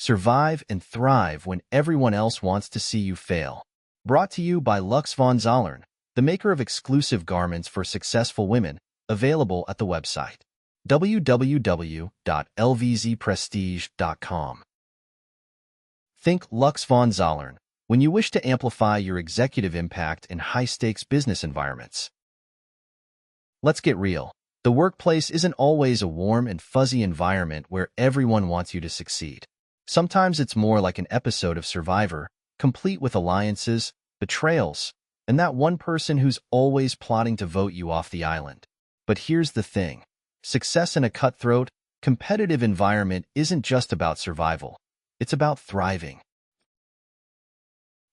Survive and thrive when everyone else wants to see you fail. Brought to you by Lux von Zollern, the maker of exclusive garments for successful women, available at the website www.lvzprestige.com. Think Lux von Zollern when you wish to amplify your executive impact in high-stakes business environments. Let's get real. The workplace isn't always a warm and fuzzy environment where everyone wants you to succeed. Sometimes it's more like an episode of Survivor, complete with alliances, betrayals, and that one person who's always plotting to vote you off the island. But here's the thing. Success in a cutthroat, competitive environment isn't just about survival. It's about thriving.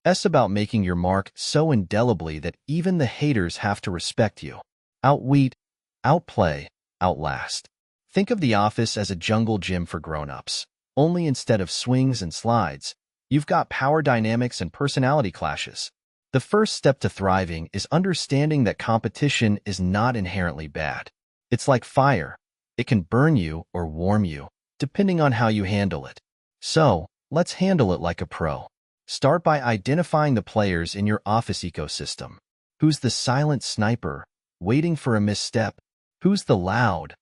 It's about making your mark so indelibly that even the haters have to respect you. Outwit, Outplay, Outlast. Think of The Office as a jungle gym for grown-ups. Only instead of swings and slides, you've got power dynamics and personality clashes. The first step to thriving is understanding that competition is not inherently bad. It's like fire. It can burn you or warm you, depending on how you handle it. So, let's handle it like a pro. Start by identifying the players in your office ecosystem. Who's the silent sniper, waiting for a misstep? Who's the loud,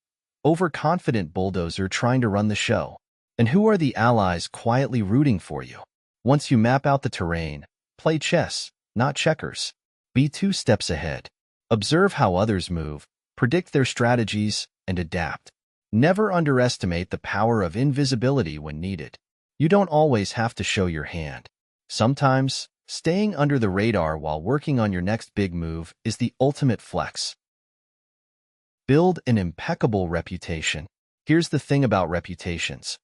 overconfident bulldozer trying to run the show? And who are the allies quietly rooting for you? Once you map out the terrain, play chess, not checkers. Be 2 steps ahead. Observe how others move, predict their strategies, and adapt. Never underestimate the power of invisibility when needed. You don't always have to show your hand. Sometimes, staying under the radar while working on your next big move is the ultimate flex. Build an impeccable reputation. Here's the thing about reputations.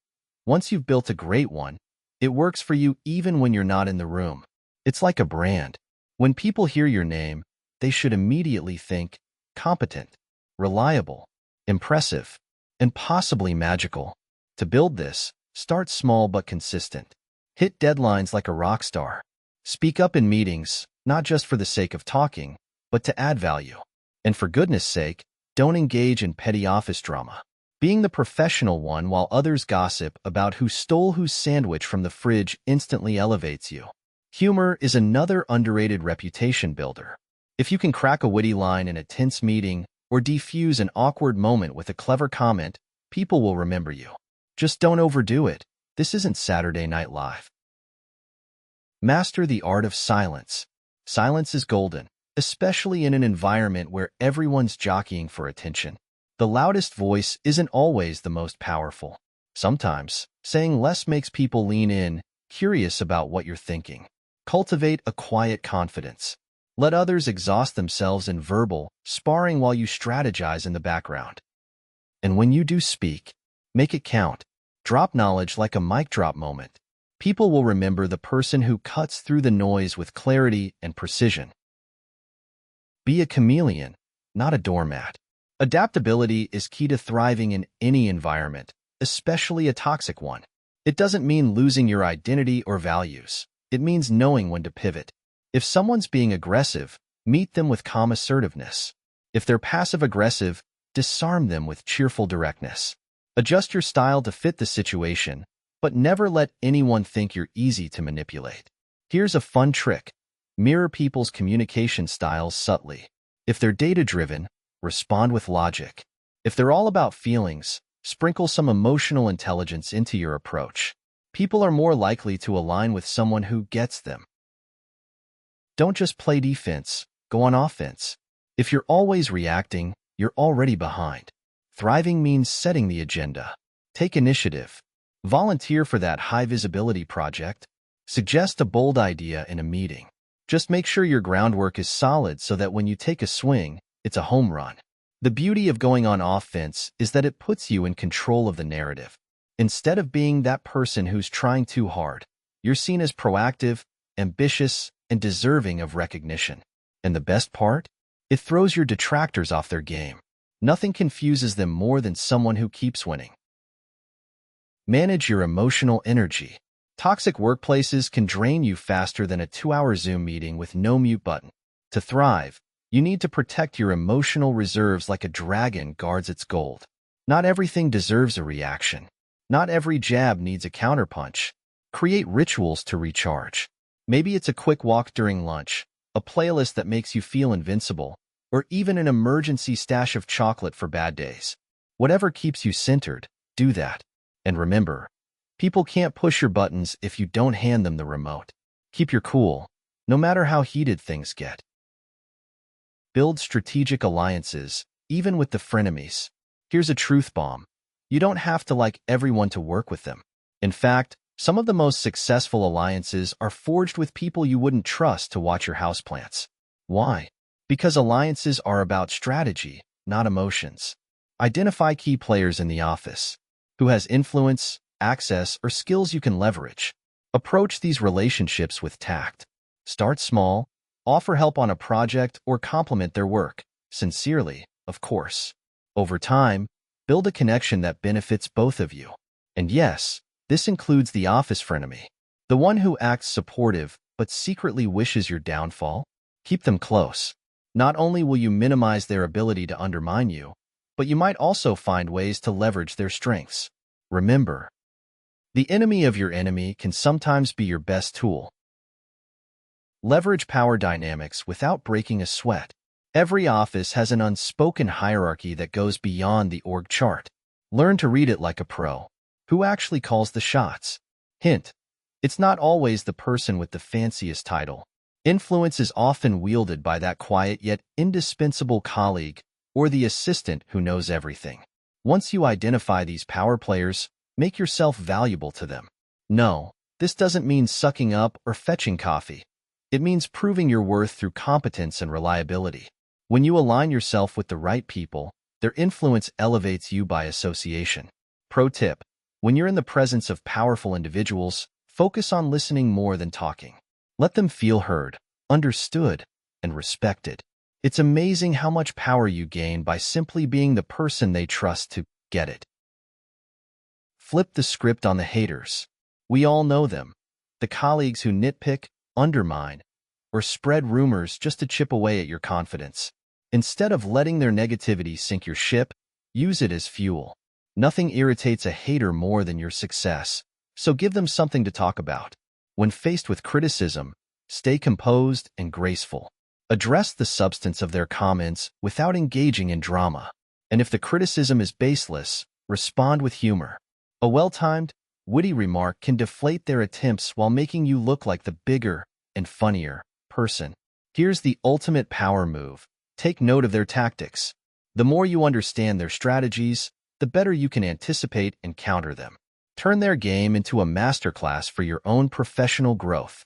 Once you've built a great one, it works for you even when you're not in the room. It's like a brand. When people hear your name, they should immediately think competent, reliable, impressive, and possibly magical. To build this, start small but consistent. Hit deadlines like a rock star. Speak up in meetings, not just for the sake of talking, but to add value. And for goodness sake, don't engage in petty office drama. Being the professional one while others gossip about who stole whose sandwich from the fridge instantly elevates you. Humor is another underrated reputation builder. If you can crack a witty line in a tense meeting or defuse an awkward moment with a clever comment, people will remember you. Just don't overdo it. This isn't Saturday Night Live. Master the art of silence. Silence is golden, especially in an environment where everyone's jockeying for attention. The loudest voice isn't always the most powerful. Sometimes, saying less makes people lean in, curious about what you're thinking. Cultivate a quiet confidence. Let others exhaust themselves in verbal, sparring while you strategize in the background. And when you do speak, make it count. Drop knowledge like a mic drop moment. People will remember the person who cuts through the noise with clarity and precision. Be a chameleon, not a doormat. Adaptability is key to thriving in any environment, especially a toxic one. It doesn't mean losing your identity or values. It means knowing when to pivot. If someone's being aggressive, meet them with calm assertiveness. If they're passive-aggressive, disarm them with cheerful directness. Adjust your style to fit the situation, but never let anyone think you're easy to manipulate. Here's a fun trick. Mirror people's communication styles subtly. If they're data-driven, respond with logic. If they're all about feelings, sprinkle some emotional intelligence into your approach. People are more likely to align with someone who gets them. Don't just play defense, go on offense. If you're always reacting, you're already behind. Thriving means setting the agenda. Take initiative. Volunteer for that high-visibility project. Suggest a bold idea in a meeting. Just make sure your groundwork is solid so that when you take a swing, it's a home run. The beauty of going on offense is that it puts you in control of the narrative. Instead of being that person who's trying too hard, you're seen as proactive, ambitious, and deserving of recognition. And the best part? It throws your detractors off their game. Nothing confuses them more than someone who keeps winning. Manage your emotional energy. Toxic workplaces can drain you faster than a 2-hour Zoom meeting with no mute button. To thrive, you need to protect your emotional reserves like a dragon guards its gold. Not everything deserves a reaction. Not every jab needs a counterpunch. Create rituals to recharge. Maybe it's a quick walk during lunch, a playlist that makes you feel invincible, or even an emergency stash of chocolate for bad days. Whatever keeps you centered, do that. And remember, people can't push your buttons if you don't hand them the remote. Keep your cool, no matter how heated things get. Build strategic alliances, even with the frenemies. Here's a truth bomb. You don't have to like everyone to work with them. In fact, some of the most successful alliances are forged with people you wouldn't trust to watch your houseplants. Why? Because alliances are about strategy, not emotions. Identify key players in the office. Who has influence, access, or skills you can leverage? Approach these relationships with tact. Start small, offer help on a project, or compliment their work, sincerely, of course. Over time, build a connection that benefits both of you. And yes, this includes the office frenemy, the one who acts supportive but secretly wishes your downfall. Keep them close. Not only will you minimize their ability to undermine you, but you might also find ways to leverage their strengths. Remember, the enemy of your enemy can sometimes be your best tool. Leverage power dynamics without breaking a sweat. Every office has an unspoken hierarchy that goes beyond the org chart. Learn to read it like a pro. Who actually calls the shots? Hint: it's not always the person with the fanciest title. Influence is often wielded by that quiet yet indispensable colleague or the assistant who knows everything. Once you identify these power players, make yourself valuable to them. No, this doesn't mean sucking up or fetching coffee. It means proving your worth through competence and reliability. When you align yourself with the right people, their influence elevates you by association. Pro tip: when you're in the presence of powerful individuals, focus on listening more than talking. Let them feel heard, understood, and respected. It's amazing how much power you gain by simply being the person they trust to get it. Flip the script on the haters. We all know them. The colleagues who nitpick, undermine, or spread rumors just to chip away at your confidence. Instead of letting their negativity sink your ship, use it as fuel. Nothing irritates a hater more than your success, so give them something to talk about. When faced with criticism, stay composed and graceful. Address the substance of their comments without engaging in drama. And if the criticism is baseless, respond with humor. A well-timed, witty remark can deflate their attempts while making you look like the bigger and funnier person. Here's the ultimate power move. Take note of their tactics. The more you understand their strategies, the better you can anticipate and counter them. Turn their game into a masterclass for your own professional growth.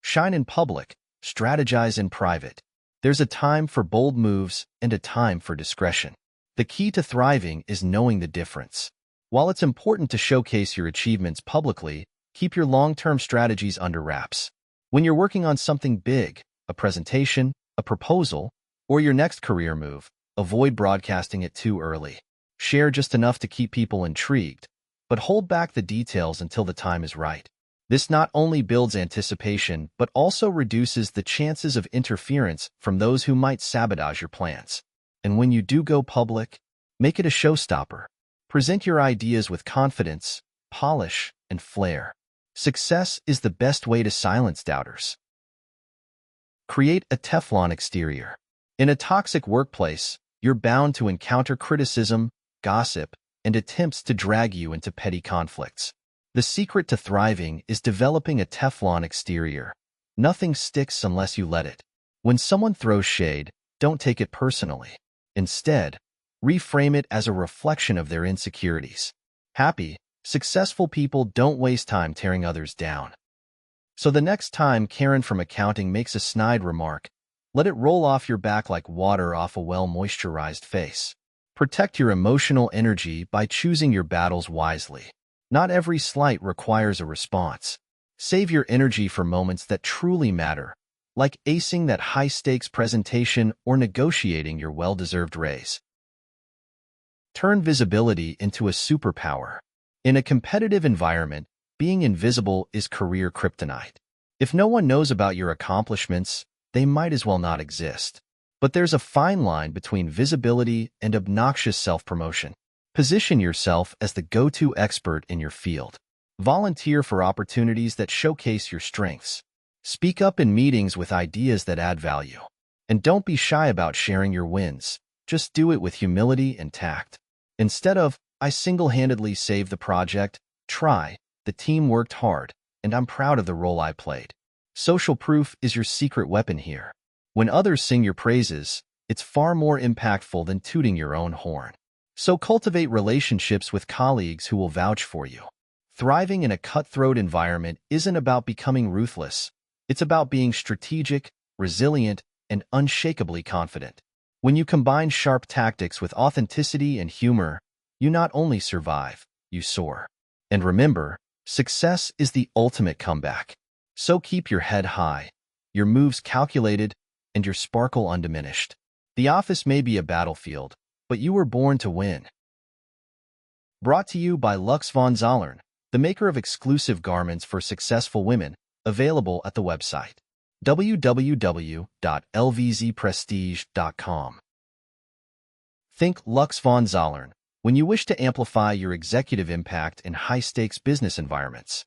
Shine in public, strategize in private. There's a time for bold moves and a time for discretion. The key to thriving is knowing the difference. While it's important to showcase your achievements publicly, keep your long-term strategies under wraps. When you're working on something big, a presentation, a proposal, or your next career move, avoid broadcasting it too early. Share just enough to keep people intrigued, but hold back the details until the time is right. This not only builds anticipation, but also reduces the chances of interference from those who might sabotage your plans. And when you do go public, make it a showstopper. Present your ideas with confidence, polish, and flair. Success is the best way to silence doubters. Create a Teflon exterior. In a toxic workplace, you're bound to encounter criticism, gossip, and attempts to drag you into petty conflicts. The secret to thriving is developing a Teflon exterior. Nothing sticks unless you let it. When someone throws shade, don't take it personally. Instead, reframe it as a reflection of their insecurities. Happy, successful people don't waste time tearing others down. So the next time Karen from accounting makes a snide remark, let it roll off your back like water off a well-moisturized face. Protect your emotional energy by choosing your battles wisely. Not every slight requires a response. Save your energy for moments that truly matter, like acing that high-stakes presentation or negotiating your well-deserved raise. Turn visibility into a superpower. In a competitive environment, being invisible is career kryptonite. If no one knows about your accomplishments, they might as well not exist. But there's a fine line between visibility and obnoxious self-promotion. Position yourself as the go-to expert in your field. Volunteer for opportunities that showcase your strengths. Speak up in meetings with ideas that add value. And don't be shy about sharing your wins. Just do it with humility and tact. Instead of, "I single-handedly saved the project," try, "The team worked hard, and I'm proud of the role I played." Social proof is your secret weapon here. When others sing your praises, it's far more impactful than tooting your own horn. So cultivate relationships with colleagues who will vouch for you. Thriving in a cutthroat environment isn't about becoming ruthless. It's about being strategic, resilient, and unshakably confident. When you combine sharp tactics with authenticity and humor, you not only survive, you soar. And remember, success is the ultimate comeback. So keep your head high, your moves calculated, and your sparkle undiminished. The office may be a battlefield, but you were born to win. Brought to you by Lux von Zollern, the maker of exclusive garments for successful women, available at the website www.lvzprestige.com. Think Lux von Zollern when you wish to amplify your executive impact in high-stakes business environments.